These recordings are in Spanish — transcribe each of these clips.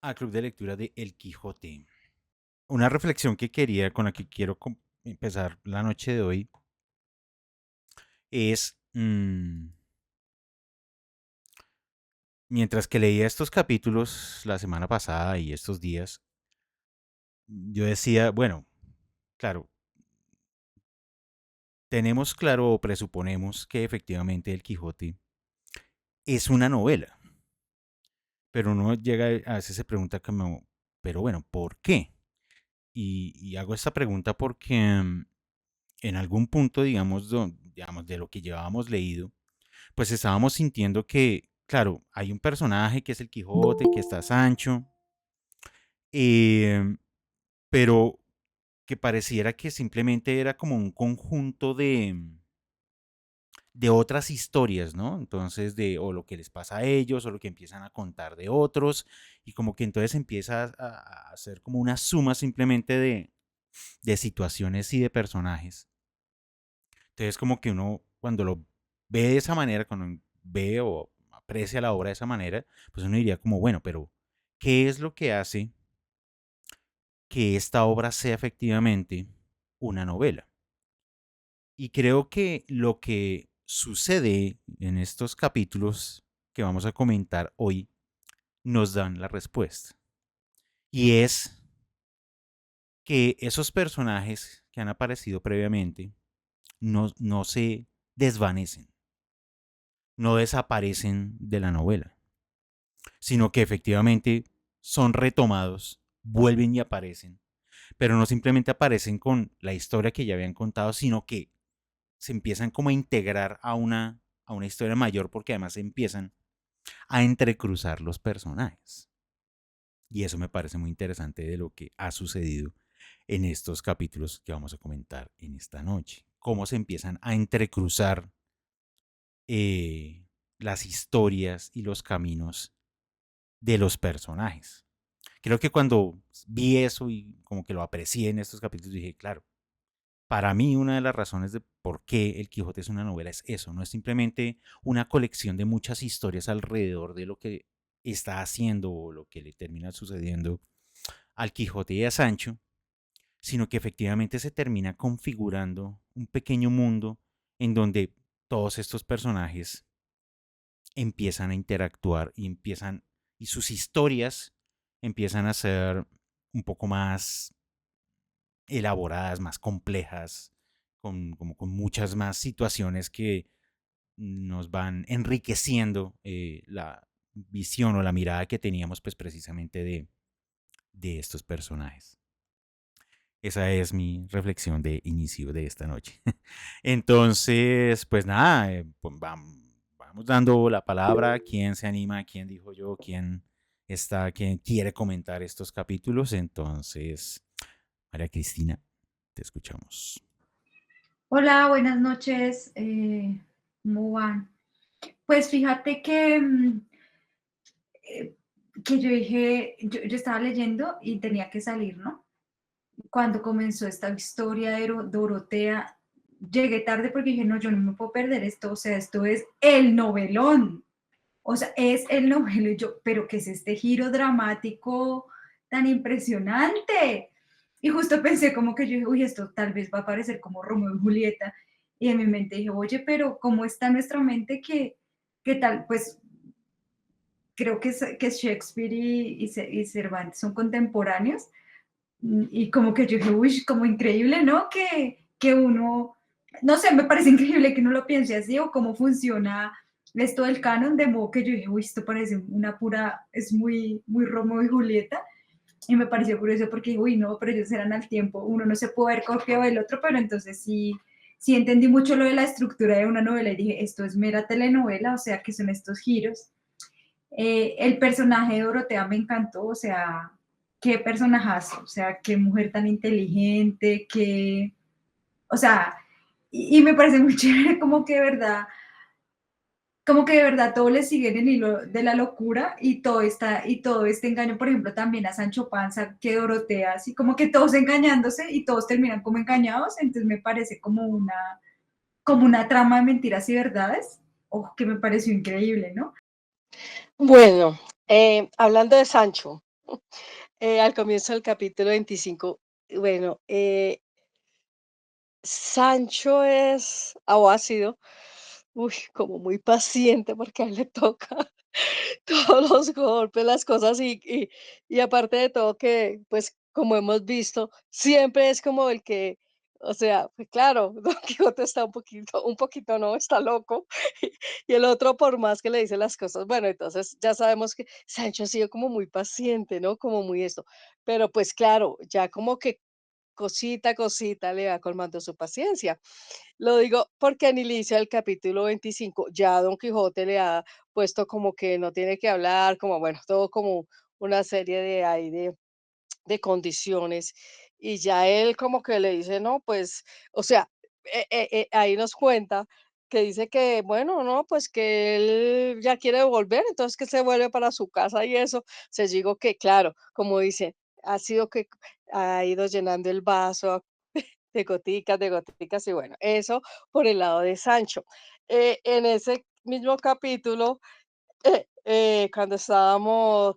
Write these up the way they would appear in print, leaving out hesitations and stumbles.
a Club de Lectura de El Quijote. Una reflexión que quería, con la que quiero empezar la noche de hoy, es, mientras que leía estos capítulos la semana pasada y estos días, yo decía, bueno, claro, tenemos claro o presuponemos que efectivamente El Quijote es una novela, pero uno llega a veces se pregunta como, pero bueno, ¿por qué? Y hago esta pregunta porque en algún punto, digamos, de lo que llevábamos leído, pues estábamos sintiendo que, claro, hay un personaje que es el Quijote, que está Sancho, eh, pero que pareciera que simplemente era como un conjunto de otras historias, ¿no? Entonces, o lo que les pasa a ellos, o lo que empiezan a contar de otros, y como que entonces empieza a hacer como una suma simplemente de situaciones y de personajes. Entonces, como que uno, cuando lo ve de esa manera, cuando ve o aprecia la obra de esa manera, pues uno diría como, bueno, pero ¿qué es lo que hace que esta obra sea efectivamente una novela? Y creo que lo que sucede en estos capítulos que vamos a comentar hoy nos dan la respuesta. Y es que esos personajes que han aparecido previamente no se desvanecen, no desaparecen de la novela, sino que efectivamente son retomados, vuelven y aparecen, pero no simplemente aparecen con la historia que ya habían contado, sino que se empiezan como a integrar a una historia mayor porque además se empiezan a entrecruzar los personajes. Y eso me parece muy interesante de lo que ha sucedido en estos capítulos que vamos a comentar en esta noche. Cómo se empiezan a entrecruzar las historias y los caminos de los personajes. Creo que cuando vi eso y como que lo aprecié en estos capítulos, dije, claro, para mí una de las razones de por qué El Quijote es una novela es eso, no es simplemente una colección de muchas historias alrededor de lo que está haciendo o lo que le termina sucediendo al Quijote y a Sancho, sino que efectivamente se termina configurando un pequeño mundo en donde todos estos personajes empiezan a interactuar y sus historias empiezan a ser un poco más elaboradas, más complejas, como con muchas más situaciones que nos van enriqueciendo la visión o la mirada que teníamos pues precisamente de estos personajes. Esa es mi reflexión de inicio de esta noche. Entonces, pues nada, pues vamos dando la palabra. ¿Quién se anima? ¿Quién dijo yo? ¿Quién quiere comentar estos capítulos? Entonces, María Cristina, te escuchamos. Hola, buenas noches. ¿Cómo van? Pues fíjate eh, que yo dije, yo estaba leyendo y tenía que salir, ¿no? Cuando comenzó esta historia de Dorotea, llegué tarde porque dije, no, yo no me puedo perder esto, o sea, esto es el novelón, o sea, es el novelón, y yo, pero ¿qué es este giro dramático tan impresionante? Y justo pensé como que yo dije, uy, esto tal vez va a parecer como Romeo y Julieta. Y en mi mente dije, oye, pero ¿cómo está nuestra mente que tal? Pues creo que Shakespeare y Cervantes son contemporáneos. Y como que yo dije, uy, como increíble, ¿no? Que uno, no sé, me parece increíble que uno lo piense así o cómo funciona esto del canon, de modo que yo dije, uy, esto parece una pura, es muy, muy Romeo y Julieta. Y me pareció curioso porque, uy, no, pero ellos eran al tiempo, uno no se puede haber copiado del otro, pero entonces sí entendí mucho lo de la estructura de una novela y dije, esto es mera telenovela, o sea, que son estos giros. El personaje de Dorotea me encantó, o sea, qué personajazo, o sea, qué mujer tan inteligente, o sea, y me parece muy chévere como que de verdad todo le sigue en el hilo de la locura y todo este engaño, por ejemplo, también a Sancho Panza, que Dorotea, así como que todos engañándose y todos terminan como engañados, entonces me parece como una trama de mentiras y verdades, que me pareció increíble, ¿no? Bueno, hablando de Sancho. Al comienzo del capítulo 25, bueno, Sancho es o ha sido, uy, como muy paciente porque a él le toca todos los golpes, las cosas y aparte de todo que, pues, como hemos visto, siempre es como el que, o sea, pues claro, Don Quijote está un poquito no, está loco, y el otro por más que le dice las cosas, bueno, entonces ya sabemos que Sancho ha sido como muy paciente, ¿no? Como muy esto, pero pues claro, ya como que cosita a cosita le va colmando su paciencia. Lo digo porque al inicio del capítulo 25 ya Don Quijote le ha puesto como que no tiene que hablar, como bueno, todo como una serie de ahí de condiciones y ya él como que le dice, no, pues, o sea, ahí nos cuenta que dice que, bueno, no, pues que él ya quiere volver, entonces que se vuelve para su casa y eso. Se digo que, claro, como dice, ha sido que ha ido llenando el vaso de goticas, y bueno, eso por el lado de Sancho. En ese mismo capítulo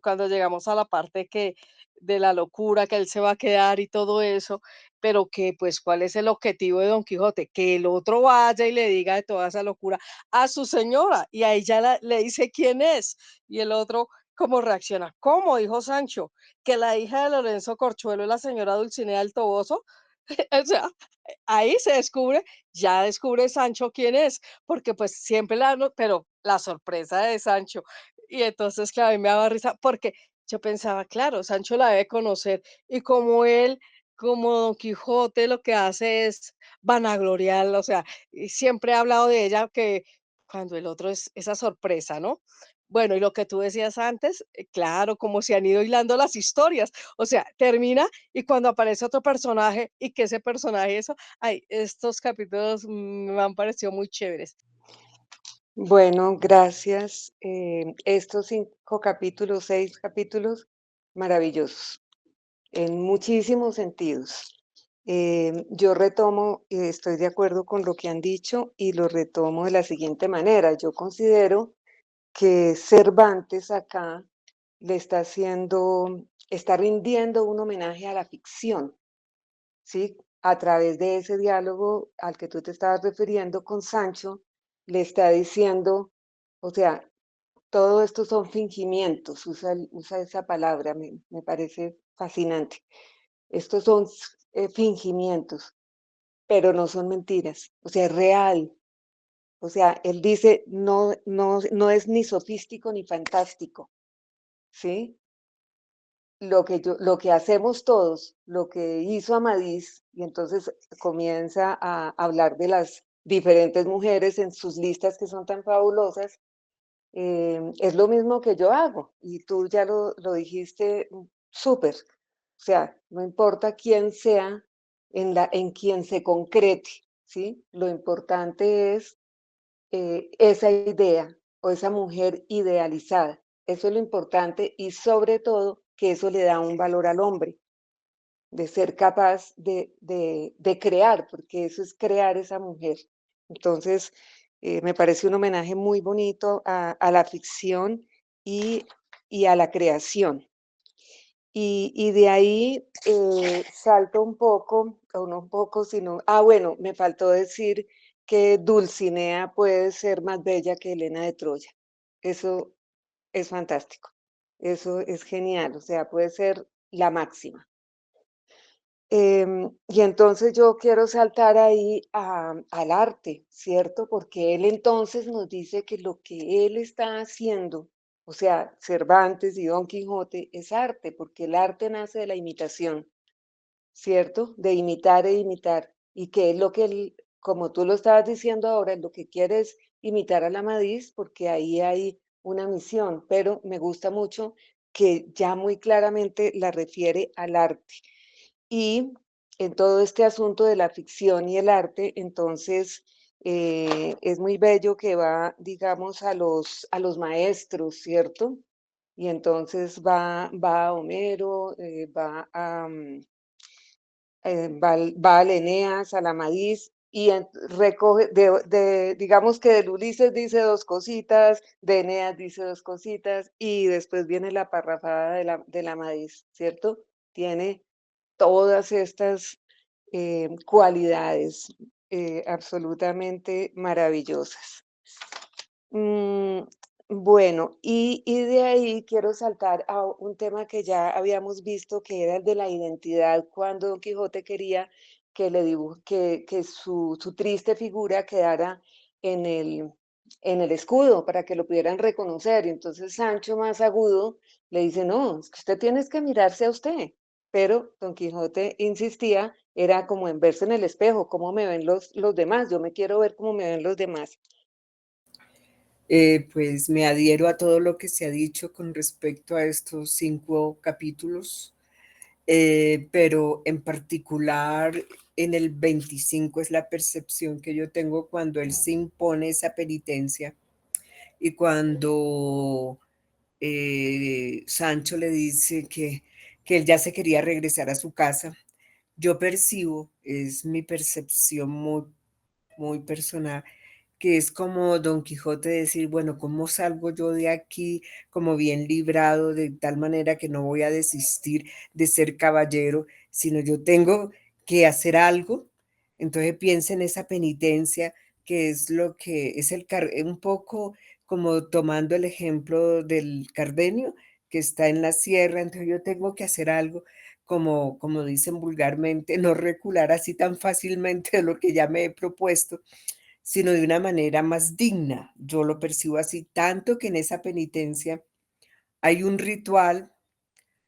cuando llegamos a la parte que de la locura, que él se va a quedar y todo eso, pero que pues, ¿cuál es el objetivo de Don Quijote? Que el otro vaya y le diga de toda esa locura a su señora, y ahí ya le dice quién es, y el otro, ¿cómo reacciona? ¿Cómo? Dijo Sancho, que la hija de Lorenzo Corchuelo es la señora Dulcinea del Toboso. O sea, ahí se descubre, ya descubre Sancho quién es, porque pues siempre pero la sorpresa de Sancho. Y entonces, claro, a mí me daba risa porque yo pensaba, claro, Sancho la debe conocer y como él, como Don Quijote, lo que hace es vanagloriarla, o sea, y siempre ha hablado de ella que cuando el otro es esa sorpresa, ¿no? Bueno, y lo que tú decías antes, claro, como se han ido hilando las historias, o sea, termina y cuando aparece otro personaje y que ese personaje eso, ay, estos capítulos me han parecido muy chéveres. Bueno, gracias. Estos 5 capítulos, 6 capítulos, maravillosos, en muchísimos sentidos. Yo retomo, estoy de acuerdo con lo que han dicho y lo retomo de la siguiente manera. Yo considero que Cervantes acá le está rindiendo un homenaje a la ficción, ¿sí? A través de ese diálogo al que tú te estabas refiriendo con Sancho, le está diciendo, o sea, todo esto son fingimientos, usa esa palabra, me parece fascinante. Estos son fingimientos, pero no son mentiras, o sea, es real. O sea, él dice, no, no, no es ni sofístico ni fantástico, ¿sí? Lo que hacemos todos, lo que hizo Amadís, y entonces comienza a hablar de las diferentes mujeres en sus listas que son tan fabulosas, es lo mismo que yo hago, y tú ya lo dijiste súper. O sea, no importa quién sea en quien se concrete, ¿sí? Lo importante es esa idea o esa mujer idealizada. Eso es lo importante y sobre todo que eso le da un valor al hombre, de ser capaz de crear, porque eso es crear esa mujer. Entonces, me parece un homenaje muy bonito a la ficción y, y a la creación. Y de ahí salto un poco, o no un poco, sino, bueno, me faltó decir que Dulcinea puede ser más bella que Helena de Troya. Eso es fantástico. Eso es genial, o sea, puede ser la máxima. Y entonces yo quiero saltar ahí al arte, ¿cierto? Porque él entonces nos dice que lo que él está haciendo, o sea, Cervantes y Don Quijote, es arte, porque el arte nace de la imitación, ¿cierto? De imitar e imitar. Y que es lo que él, como tú lo estabas diciendo ahora, lo que quiere es imitar a la Amadís, porque ahí hay una misión, pero me gusta mucho que ya muy claramente la refiere al arte. Y en todo este asunto de la ficción y el arte, entonces es muy bello que va, digamos, a los maestros, ¿cierto? Y entonces va a Homero, va a Eneas, a la Amadís, y recoge, digamos que del Ulises dice dos cositas, de Eneas dice dos cositas, y después viene la parrafada de la Amadís, ¿cierto? Tiene todas estas cualidades absolutamente maravillosas. Mm, bueno, y de ahí quiero saltar a un tema que ya habíamos visto, que era el de la identidad, cuando Don Quijote quería que, que su triste figura quedara en en el escudo para que lo pudieran reconocer. Y entonces Sancho, más agudo, le dice, no, es que usted tiene que mirarse a usted. Pero Don Quijote insistía, era como en verse en el espejo, cómo me ven los demás, yo me quiero ver cómo me ven los demás. Pues me adhiero a todo lo que se ha dicho con respecto a estos 5 capítulos, pero en particular en el 25 es la percepción que yo tengo cuando él se impone esa penitencia y cuando Sancho le dice que él ya se quería regresar a su casa. Yo percibo, es mi percepción muy, muy personal, que es como Don Quijote decir, bueno, ¿cómo salgo yo de aquí como bien librado de tal manera que no voy a desistir de ser caballero, sino yo tengo que hacer algo? Entonces piensa en esa penitencia que es lo que es un poco como tomando el ejemplo del Cardenio que está en la sierra, entonces yo tengo que hacer algo como dicen vulgarmente, no recular así tan fácilmente de lo que ya me he propuesto, sino de una manera más digna. Yo lo percibo así, tanto que en esa penitencia hay un ritual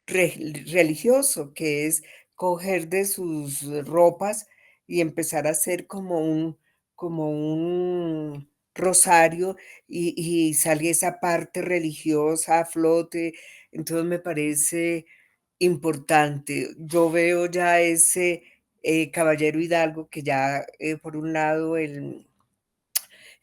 religioso que es coger de sus ropas y empezar a hacer como un rosario y sale esa parte religiosa a flote. Entonces me parece importante. Yo veo ya ese caballero hidalgo que ya por un lado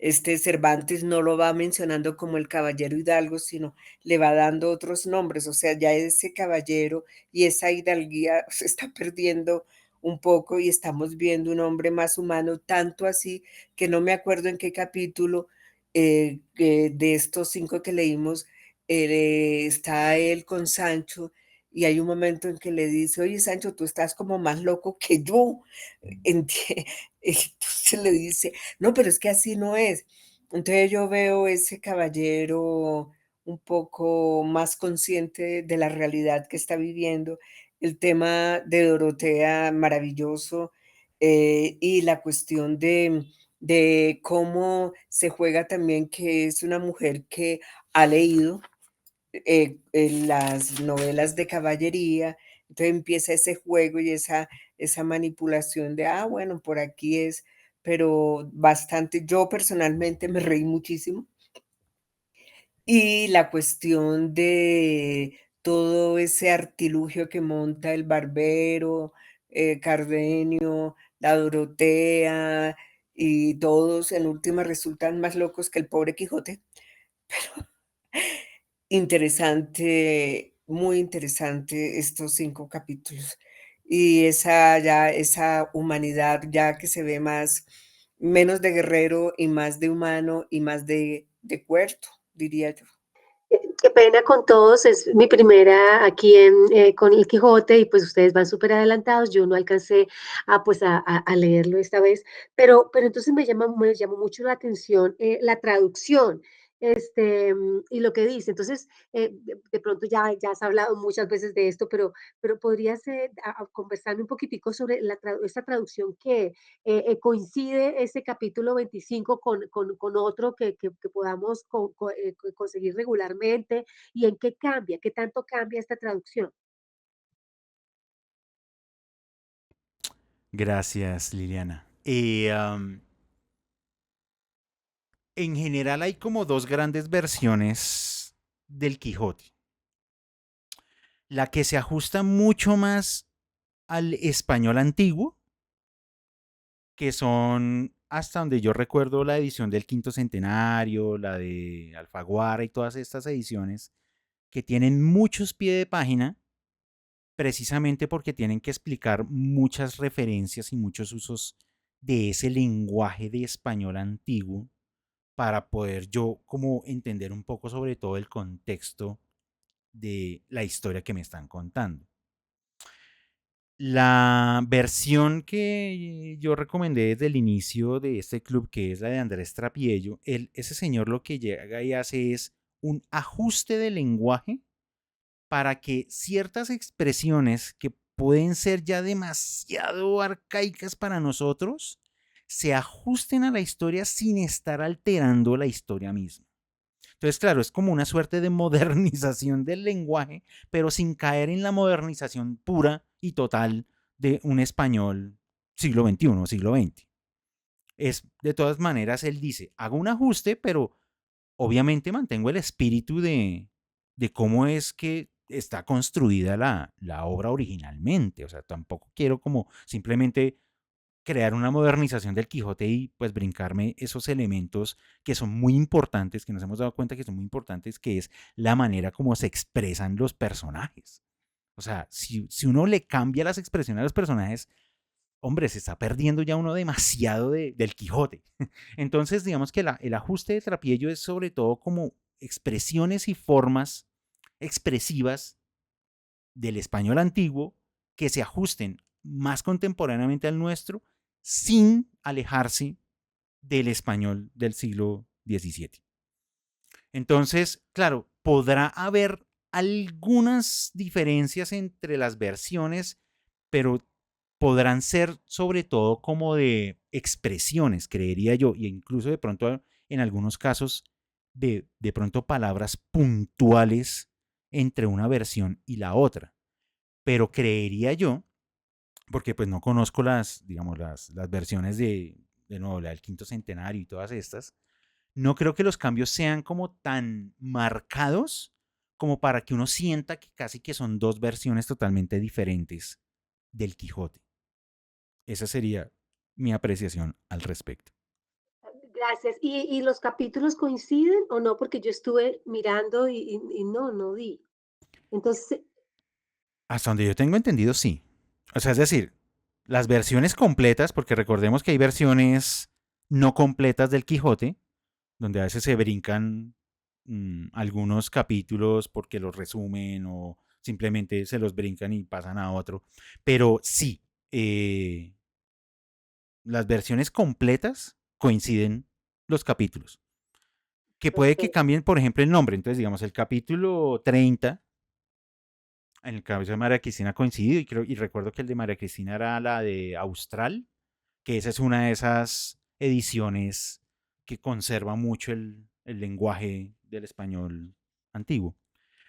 Cervantes no lo va mencionando como el caballero hidalgo, sino le va dando otros nombres, o sea, ya ese caballero y esa hidalguía se está perdiendo un poco y estamos viendo un hombre más humano, tanto así que no me acuerdo en qué capítulo de estos 5 que leímos, está él con Sancho y hay un momento en que le dice, oye Sancho, tú estás como más loco que yo. Entonces le dice, no, pero es que así no es. Entonces yo veo ese caballero un poco más consciente de la realidad que está viviendo, el tema de Dorotea maravilloso, y la cuestión de cómo se juega también que es una mujer que ha leído en las novelas de caballería, entonces empieza ese juego y esa manipulación de, bueno, por aquí es, pero bastante, yo personalmente me reí muchísimo. Y la cuestión de todo ese artilugio que monta el barbero, Cardenio, la Dorotea, y todos en última resultan más locos que el pobre Quijote. Interesante, muy interesante estos 5 capítulos. Y esa humanidad ya que se ve menos de guerrero y más de humano y más de cuerdo, diría yo. Qué pena con todos, es mi primera aquí con el Quijote y pues ustedes van súper adelantados, yo no alcancé a leerlo esta vez, pero entonces me llamó mucho la atención la traducción. Y lo que dice, entonces de pronto ya has hablado muchas veces de esto, pero podrías conversarme un poquitico sobre esta traducción que coincide ese capítulo 25 con otro que podamos conseguir regularmente y en qué cambia, qué tanto cambia esta traducción. Gracias, Liliana. En general hay como dos grandes versiones del Quijote. La que se ajusta mucho más al español antiguo, que son, hasta donde yo recuerdo, la edición del Quinto Centenario, la de Alfaguara y todas estas ediciones, que tienen muchos pies de página, precisamente porque tienen que explicar muchas referencias y muchos usos de ese lenguaje de español antiguo para poder yo como entender un poco sobre todo el contexto de la historia que me están contando. La versión que yo recomendé desde el inicio de este club, que es la de Andrés Trapiello, ese señor lo que llega y hace es un ajuste de lenguaje para que ciertas expresiones que pueden ser ya demasiado arcaicas para nosotros se ajusten a la historia sin estar alterando la historia misma. Entonces, claro, es como una suerte de modernización del lenguaje, pero sin caer en la modernización pura y total de un español siglo XXI, siglo XX. De todas maneras, él dice, hago un ajuste, pero obviamente mantengo el espíritu de cómo es que está construida la obra originalmente. O sea, tampoco quiero como simplemente crear una modernización del Quijote y pues brincarme esos elementos que son muy importantes, que nos hemos dado cuenta que son muy importantes, que es la manera como se expresan los personajes. O sea, si uno le cambia las expresiones a los personajes, hombre, se está perdiendo ya uno demasiado del Quijote. Entonces, digamos que el ajuste de Trapiello es sobre todo como expresiones y formas expresivas del español antiguo que se ajusten más contemporáneamente al nuestro sin alejarse del español del siglo XVII. Entonces, claro, podrá haber algunas diferencias entre las versiones, pero podrán ser sobre todo como de expresiones, creería yo, e incluso de pronto en algunos casos de pronto palabras puntuales entre una versión y la otra. Pero creería yo, porque pues no conozco digamos, las versiones de nuevo, la del quinto centenario y todas estas, no creo que los cambios sean como tan marcados como para que uno sienta que casi que son dos versiones totalmente diferentes del Quijote. Esa sería mi apreciación al respecto. Gracias. ¿Y los capítulos coinciden o no? Porque yo estuve mirando y no di. Entonces, Hasta donde yo tengo entendido, sí. O sea, es decir, las versiones completas, porque recordemos que hay versiones no completas del Quijote, donde a veces se brincan algunos capítulos porque los resumen o simplemente se los brincan y pasan a otro. Pero sí, las versiones completas coinciden los capítulos. Que puede que perfecto. cambien, por ejemplo, el nombre. Entonces, digamos, el capítulo 30, en el caso de María Cristina ha coincidido, y recuerdo que el de María Cristina era la de Austral, que esa es una de esas ediciones que conserva mucho el lenguaje del español antiguo.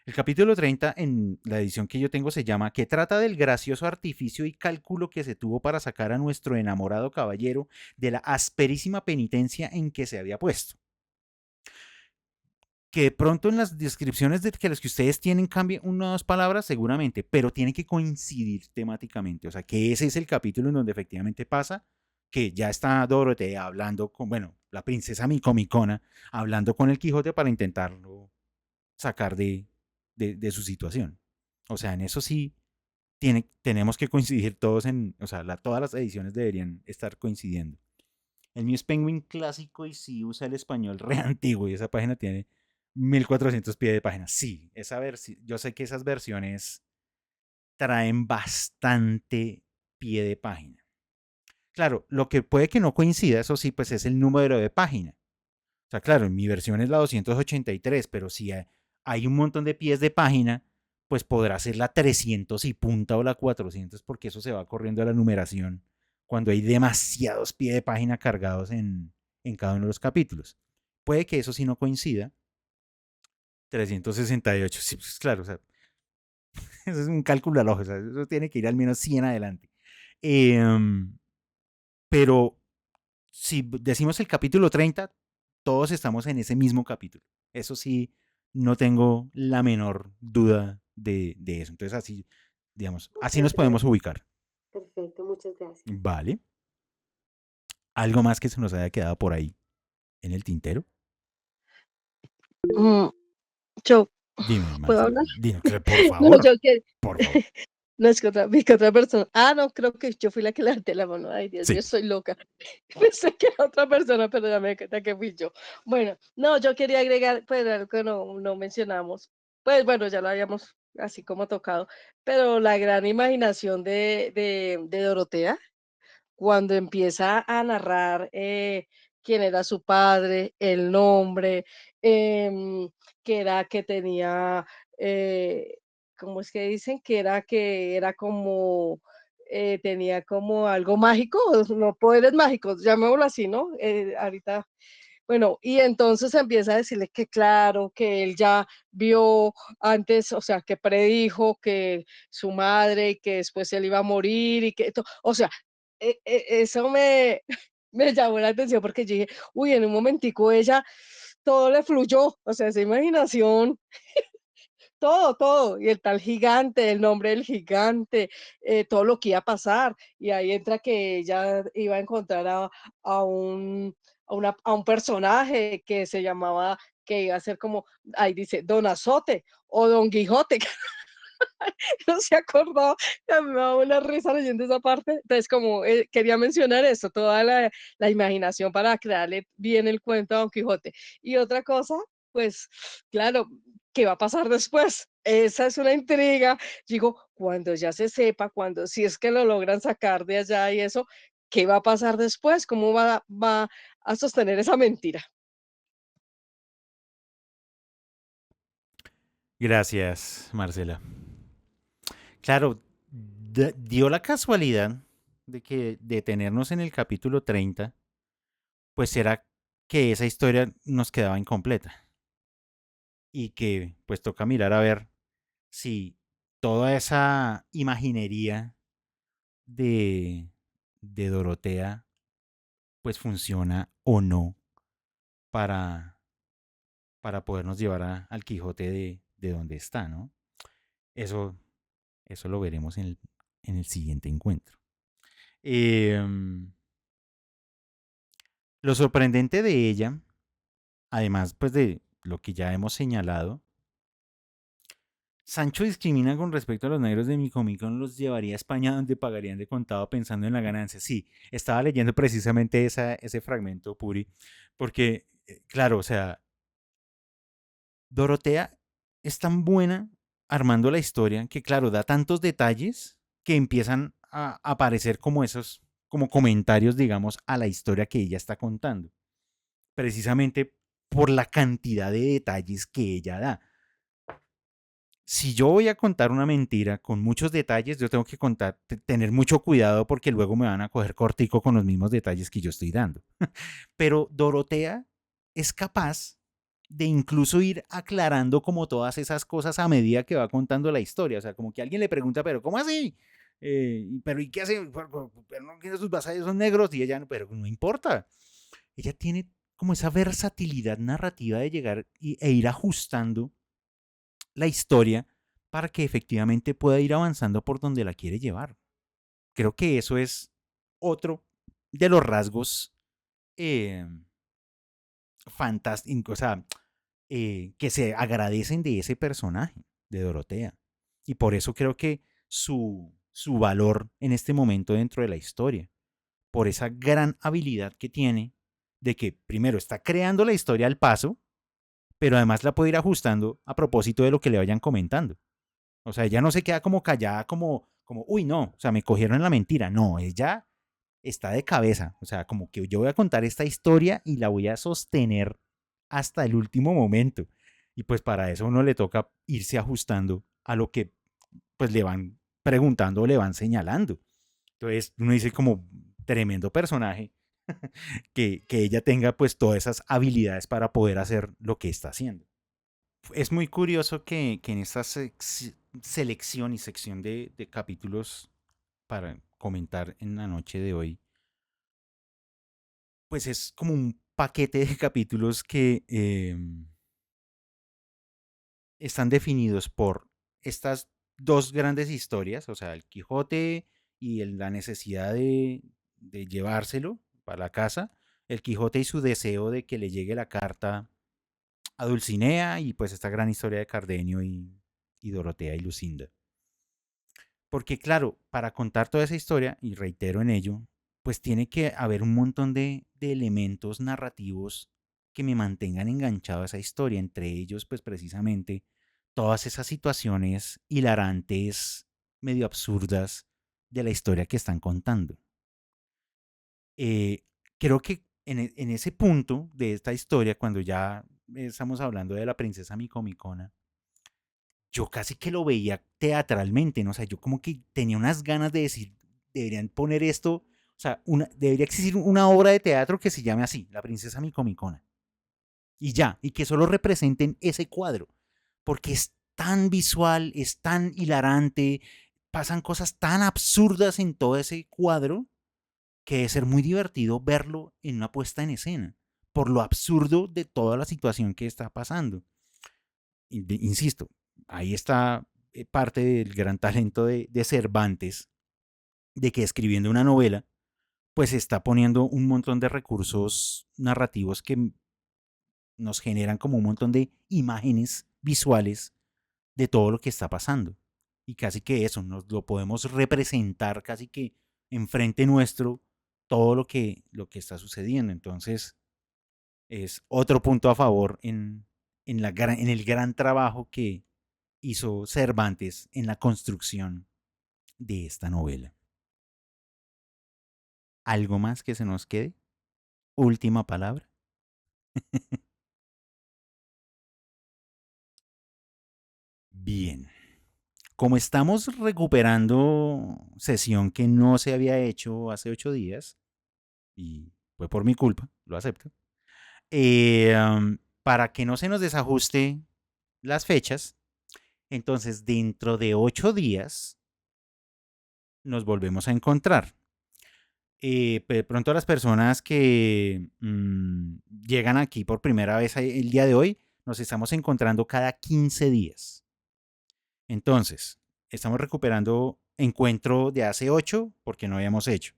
El capítulo 30 en la edición que yo tengo se llama que trata del gracioso artificio y cálculo que se tuvo para sacar a nuestro enamorado caballero de la asperísima penitencia en que se había puesto. Que de pronto en las descripciones de que los que ustedes tienen cambien una o dos palabras, seguramente, pero tiene que coincidir temáticamente. O sea, que ese es el capítulo en donde efectivamente pasa que ya está Dorotea hablando con, bueno, la princesa Micomicona, hablando con el Quijote para intentarlo sacar de su situación. O sea, en eso sí tenemos que coincidir todos o sea, todas las ediciones deberían estar coincidiendo. El mío es Penguin clásico y sí usa el español re antiguo y esa página tiene 1400 pies de página. Sí, yo sé que esas versiones traen bastante pie de página. Claro, lo que puede que no coincida, eso sí, pues es el número de página. O sea, claro, en mi versión es la 283, pero si hay un montón de pies de página, pues podrá ser la 300 y punta o la 400, porque eso se va corriendo a la numeración cuando hay demasiados pies de página cargados en cada uno de los capítulos. Puede que eso sí no coincida. 368, sí, pues claro, o sea, eso es un cálculo al ojo, o sea, eso tiene que ir al menos 100 adelante. Pero si decimos el capítulo 30, todos estamos en ese mismo capítulo. Eso sí, no tengo la menor duda de eso. Entonces, así, digamos, así Muchas nos podemos gracias. ubicar. Perfecto, muchas gracias. Vale. ¿Algo más que se nos haya quedado por ahí en el tintero? Mm, yo, Dime, ¿puedo Marcela. hablar? Dime, por No, favor. yo que Por favor. No es que vi que otra persona. Ah, no, creo que yo fui la que levanté la mano. Ay, Dios mío, Sí. soy loca. Pensé que era otra persona, pero ya me di cuenta que fui yo. Bueno, no, yo quería agregar, pues algo que no mencionamos. Pues bueno, ya lo habíamos así como tocado, pero la gran imaginación de Dorotea cuando empieza a narrar quién era su padre, el nombre, em, que era que tenía, ¿cómo es que dicen? Que era como, tenía como algo mágico, no poderes mágicos, llamémoslo así, ¿no? Ahorita, bueno, y entonces empieza a decirle que claro, que él ya vio antes, o sea, que predijo que su madre y que después él iba a morir y que, o sea, eso me, me llamó la atención porque yo dije, uy, en un momentico ella, todo le fluyó, o sea, esa imaginación, todo, todo, y el tal gigante, el nombre del gigante, todo lo que iba a pasar, y ahí entra que ella iba a encontrar a un, a un personaje que se llamaba, que iba a ser como, ahí dice, Don Azote o Don Quijote, no se acordó, a mí me daba una risa leyendo esa parte. Entonces, como quería mencionar esto, toda la imaginación para crearle bien el cuento a Don Quijote. Y otra cosa, pues, claro, ¿qué va a pasar después? Esa es una intriga. Digo, cuando ya se sepa, cuando si es que lo logran sacar de allá y eso, ¿qué va a pasar después? ¿Cómo va a sostener esa mentira? Gracias, Marcela. Claro, dio la casualidad de que detenernos en el capítulo 30, pues era que esa historia nos quedaba incompleta y que pues toca mirar a ver si toda esa imaginería de, de Dorotea pues funciona o no para, para podernos llevar al Quijote de donde está, ¿no? Eso, eso lo veremos en el siguiente encuentro. Em, lo sorprendente de ella, además pues de lo que ya hemos señalado, Sancho discrimina con respecto a los negros de Micomicón, los llevaría a España donde pagarían de contado pensando en la ganancia. Sí, estaba leyendo precisamente ese fragmento, Puri, porque, claro, o sea, Dorotea es tan buena armando la historia que, claro, da tantos detalles que empiezan a aparecer como esos, como comentarios, digamos, a la historia que ella está contando. Precisamente por la cantidad de detalles que ella da. Si yo voy a contar una mentira con muchos detalles, yo tengo que tener mucho cuidado porque luego me van a coger cortico con los mismos detalles que yo estoy dando. Pero Dorotea es capaz de incluso ir aclarando como todas esas cosas a medida que va contando la historia. O sea, como que alguien le pregunta, pero ¿cómo así? Pero ¿y qué hace? Pero no tiene sus vasallos son negros y ella, pero no importa. Ella tiene como esa versatilidad narrativa de llegar e ir ajustando la historia para que efectivamente pueda ir avanzando por donde la quiere llevar. Creo que eso es otro de los rasgos eh, fantásticos, o sea, que se agradecen de ese personaje, de Dorotea. Y por eso creo que su valor en este momento dentro de la historia, por esa gran habilidad que tiene de que primero está creando la historia al paso, pero además la puede ir ajustando a propósito de lo que le vayan comentando. O sea, ella no se queda como callada, uy, no, o sea, me cogieron en la mentira. No, ella está de cabeza. O sea, como que yo voy a contar esta historia y la voy a sostener hasta el último momento. Y pues para eso uno le toca irse ajustando a lo que pues le van preguntando o le van señalando. Entonces uno dice como tremendo personaje que ella tenga pues todas esas habilidades para poder hacer lo que está haciendo. Es muy curioso que en esta selección y sección de capítulos para comentar en la noche de hoy, pues es como un paquete de capítulos que están definidos por estas dos grandes historias, o sea, el Quijote y la necesidad de llevárselo para la casa, el Quijote y su deseo de que le llegue la carta a Dulcinea y pues esta gran historia de Cardenio y Dorotea y Lucinda. Porque claro, para contar toda esa historia, y reitero en ello, pues tiene que haber un montón de elementos narrativos que me mantengan enganchado a esa historia, entre ellos pues precisamente todas esas situaciones hilarantes, medio absurdas de la historia que están contando. Eh, Creo que en ese punto de esta historia, cuando ya estamos hablando de la princesa Micomicona, yo casi que lo veía teatralmente, ¿no? O sea, yo como que tenía unas ganas de decir, deberían poner esto, o sea, debería existir una obra de teatro que se llame así, La princesa Micomicona. Y ya, y que solo representen ese cuadro, porque es tan visual, es tan hilarante, pasan cosas tan absurdas en todo ese cuadro que debe ser muy divertido verlo en una puesta en escena, por lo absurdo de toda la situación que está pasando. Insisto, ahí está parte del gran talento de Cervantes, de que escribiendo una novela, pues está poniendo un montón de recursos narrativos que nos generan como un montón de imágenes visuales de todo lo que está pasando. Y casi que eso, nos lo podemos representar casi que enfrente nuestro todo lo que está sucediendo. Entonces, es otro punto a favor en el gran trabajo que hizo Cervantes en la construcción de esta novela. ¿Algo más que se nos quede? Última palabra. Bien. Como estamos recuperando sesión que no se había hecho hace 8 días, y fue por mi culpa, lo acepto, para que no se nos desajuste las fechas, entonces dentro de 8 días nos volvemos a encontrar. De pronto las personas que llegan aquí por primera vez el día de hoy, nos estamos encontrando cada 15 días. Entonces, estamos recuperando encuentro de hace 8 porque no habíamos hecho.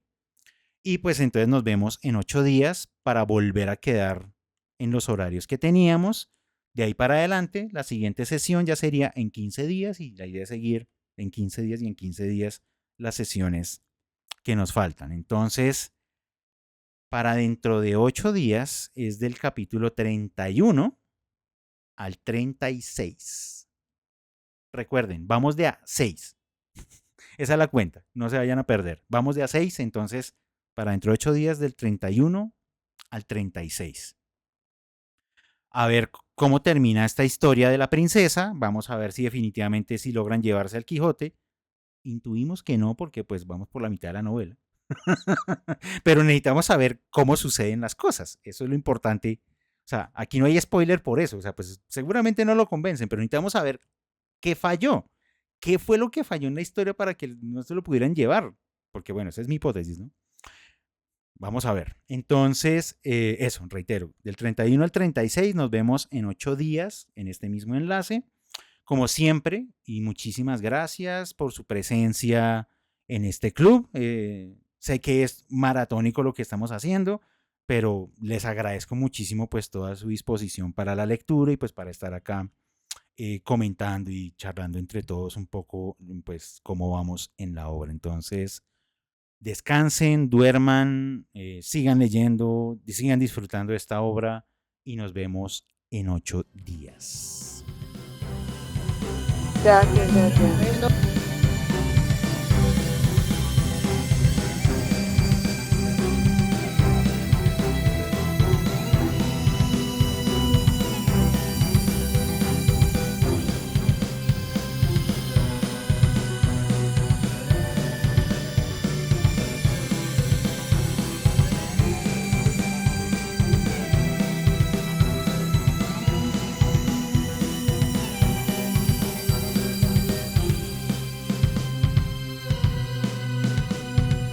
Y pues entonces nos vemos en 8 días para volver a quedar en los horarios que teníamos. De ahí para adelante, la siguiente sesión ya sería en 15 días y la idea es seguir en 15 días y en 15 días las sesiones que nos faltan. Entonces, para dentro de 8 días es del capítulo 31 al 36. Recuerden, vamos de a 6. Esa es la cuenta, no se vayan a perder. Vamos de a 6, entonces, para dentro de 8 días del 31 al 36. A ver cómo termina esta historia de la princesa. Vamos a ver si definitivamente si logran llevarse al Quijote. Intuimos que no, porque pues vamos por la mitad de la novela. Pero necesitamos saber cómo suceden las cosas. Eso es lo importante. O sea, aquí no hay spoiler por eso. O sea, pues seguramente no lo convencen, pero necesitamos saber qué falló. ¿Qué fue lo que falló en la historia para que no se lo pudieran llevar? Porque bueno, esa es mi hipótesis, ¿no? Vamos a ver. Entonces, eso, reitero, del 31 al 36 nos vemos en 8 días en este mismo enlace. Como siempre, y muchísimas gracias por su presencia en este club. Sé que es maratónico lo que estamos haciendo, pero les agradezco muchísimo pues toda su disposición para la lectura y pues para estar acá comentando y charlando entre todos un poco pues cómo vamos en la obra. Entonces, descansen, duerman, sigan leyendo, sigan disfrutando de esta obra y nos vemos en 8 días. Gracias, gracias. Bueno,